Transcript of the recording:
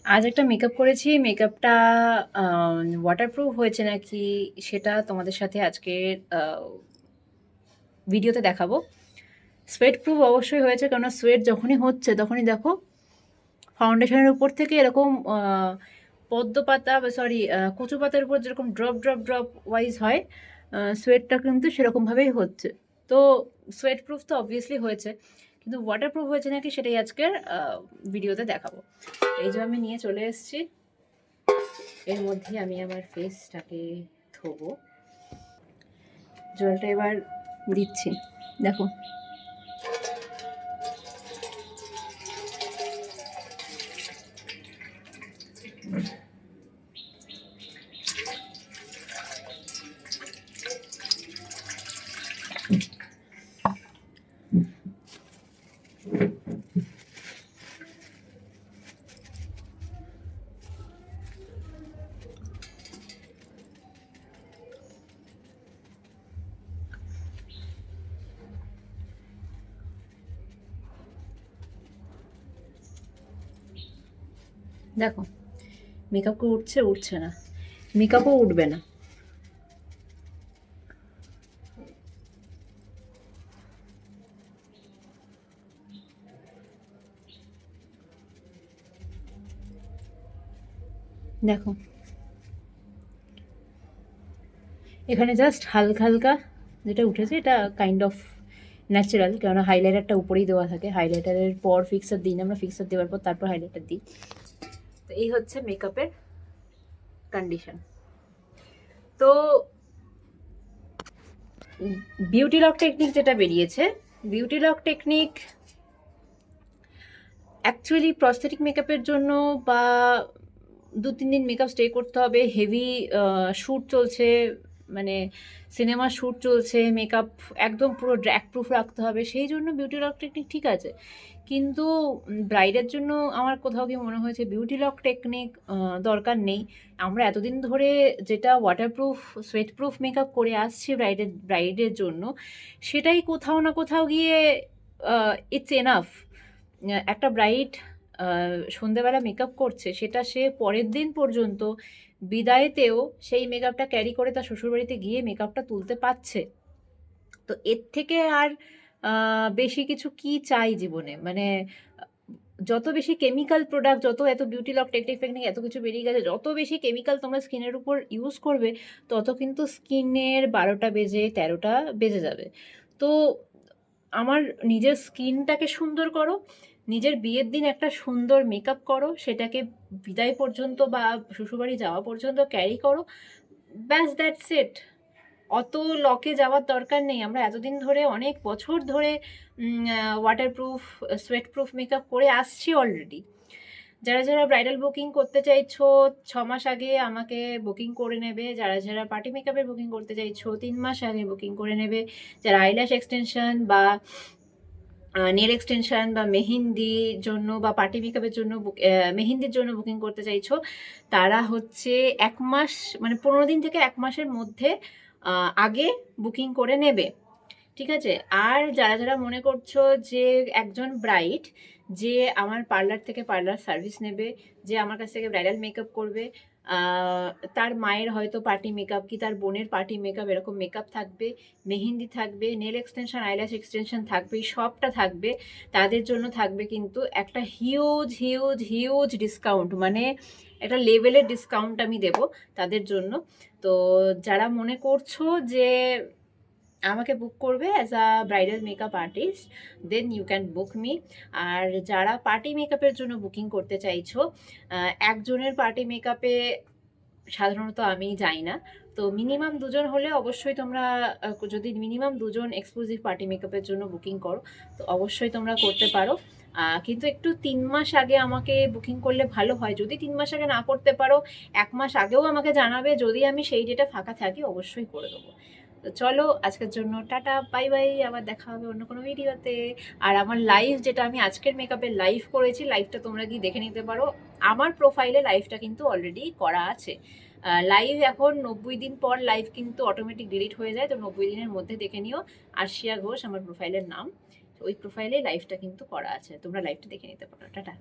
আজ একটা মেকআপ করেছি। মেকআপটা ওয়াটারপ্রুফ হয়েছে নাকি সেটা তোমাদের সাথে আজকের ভিডিওতে দেখাবো। সোয়েট প্রুফ অবশ্যই হয়েছে, কেননা সোয়েট যখনই হচ্ছে তখনই দেখো ফাউন্ডেশনের উপর থেকে এরকম পদ্ম পাতা বা সরি কচু পাতার উপর যেরকম ড্রপ ড্রপ ড্রপ ওয়াইজ হয়, সোয়েটটা কিন্তু সেরকমভাবেই হচ্ছে। তো সোয়েট প্রুফ তো অবভিয়াসলি হয়েছে, কিন্তু ওয়াটার প্রুফ হয়েছে নাকি সেটাই আজকের ভিডিওতে দেখাবো। এই যে আমি নিয়ে চলে এসেছি, এর মধ্যে আমি আমার ফেসটাকে ধোবো। জলটা এবার দিচ্ছি, দেখো। দেখো মেকআপ উঠছে, উঠছে না, মেকআপও উঠবে না। দেখো এখানে জাস্ট হালকা হালকা যেটা উঠেছে, এটা কাইন্ড অফ ন্যাচারাল, কেননা হাইলাইটারটা উপরেই দেওয়া থাকে। হাইলাইটারের পর ফিক্সার দিই না আমরা, ফিক্সার দেওয়ার পর তারপর হাইলাইটার দিই। তো এই হচ্ছে মেকআপের কন্ডিশন। তো বিউটি লক টেকনিক যেটা বেরিয়েছে, beauty lock technique actually prosthetic মেকআপের জন্য বা 2-3 দিন মেকআপ স্টে করতে হবে, হেভি শ্যুট চলছে, মানে সিনেমা শ্যুট চলছে, মেকআপ একদম পুরো ড্র্যাগ প্রুফ রাখতে হবে, সেই জন্য বিউটি লক টেকনিক ঠিক আছে। কিন্তু ব্রাইডের জন্য আমার কোথাও কি মনে হয়েছে বিউটি লক টেকনিক দরকার নেই। আমরা এতদিন ধরে যেটা ওয়াটারপ্রুফ সোয়েট প্রুফ মেকআপ করে আসছি ব্রাইডের জন্য, সেটাই কোথাও না কোথাও গিয়ে ইটস এনাফ। একটা ব্রাইড সন্ধেবেলা মেকআপ করছে, সেটা সে পরের দিন পর্যন্ত বিদায়তেও সেই মেকআপটা ক্যারি করে তার শ্বশুরবাড়িতে গিয়ে মেকআপটা তুলতে পারছে। তো এর থেকে আর বেশি কিছু কি চাই জীবনে? মানে যত বেশি কেমিক্যাল প্রোডাক্ট, যত এত বিউটি লক টেকনিক ফেকনিক এত কিছু বেরিয়ে গেছে, যত বেশি কেমিক্যাল তোমরা স্কিনের উপর ইউজ করবে, তত কিন্তু স্কিনের 12টা বেজে 13টা বেজে যাবে। তো আমার নিজের স্কিনটাকে সুন্দর করো, নিজের বিয়ের দিন একটা সুন্দর মেকআপ করো, সেটাকে বিদায় পর্যন্ত বা শ্বশুরবাড়ি যাওয়া পর্যন্ত ক্যারি করো, ব্যাস দ্যাটস ইট। অত লকে যাওয়ার দরকার নেই। আমরা এতদিন ধরে অনেক বছর ধরে ওয়াটারপ্রুফ সোয়েট প্রুফ মেকআপ করে আসছি অলরেডি। যারা যারা ব্রাইডাল বুকিং করতে চাইছো 6 মাস আগে আমাকে বুকিং করে নেবে, যারা যারা পার্টি মেকআপের বুকিং করতে চাইছো 3 মাস আগে বুকিং করে নেবে, যারা আইল্যাশ এক্সটেনশন বা নেল এক্সটেনশন বা মেহেন্দির জন্য বা পার্টি মেকআপের জন্য মেহেন্দির জন্য বুকিং করতে চাইছো, তারা হচ্ছে 1 মাস মানে 15 দিন থেকে 1 মাসের মধ্যে আগে বুকিং করে নেবে, ঠিক আছে? আর যারা যারা মনে করছো যে একজন ব্রাইড যে আমার পার্লার থেকে পার্লার সার্ভিস নেবে, যে আমার কাছ থেকে ব্রাইডাল মেকআপ করবে, তার মায়ের হয়তো পার্টি মেকআপ কি তার বোনের পার্টি মেকআপ এরকম মেকআপ থাকবে, মেহেন্দি থাকবে, নেল এক্সটেনশন আইল্যাশ এক্সটেনশন থাকবে, সবটা থাকবে, তাদের জন্য থাকবে কিন্তু একটা হিউজ হিউজ হিউজ ডিসকাউন্ট, মানে একটা লেভেলের ডিসকাউন্ট আমি দেব তাদের জন্য। তো যারা মনে করছো যে আমাকে বুক করবে as a bridal makeup artist, then you can book me. আর যারা পার্টি মেকআপের জন্য বুকিং করতে চাইছো, একজনের পার্টি মেকআপে সাধারণত আমি যাই না, তো মিনিমাম 2জন হলে অবশ্যই তোমরা যদি মিনিমাম 2জন এক্সক্লুসিভ পার্টি মেকআপের জন্য বুকিং করো তো অবশ্যই তোমরা করতে পারো। কিন্তু একটু 3 মাস আগে আমাকে বুকিং করলে ভালো হয়। যদি 3 মাস আগে না করতে পারো, 1 মাস আগেও আমাকে জানাবে, যদি আমি সেই ডেটে ফাঁকা থাকি অবশ্যই করে দেবো। তো চলো আজকের জন্য টাটা, বাই বাই, আবার দেখা হবে অন্য কোনো ভিডিওতে। আর আমার লাইভ যেটা আমি আজকের মেকআপের লাইভ করেছি, লাইভটা তোমরা কি দেখে নিতে পারো, আমার প্রোফাইলে লাইভটা কিন্তু অলরেডি করা আছে। লাইভ এখন 90 দিন পর লাইভ কিন্তু অটোমেটিক ডিলিট হয়ে যায়, তো 90 দিনের মধ্যে দেখে নিও। আরশিয়া ঘোষ আমার প্রোফাইলের নাম, ওই প্রোফাইলে লাইভটা কিন্তু করা আছে, তোমরা লাইভটা দেখে নিতে পারো। টাটা।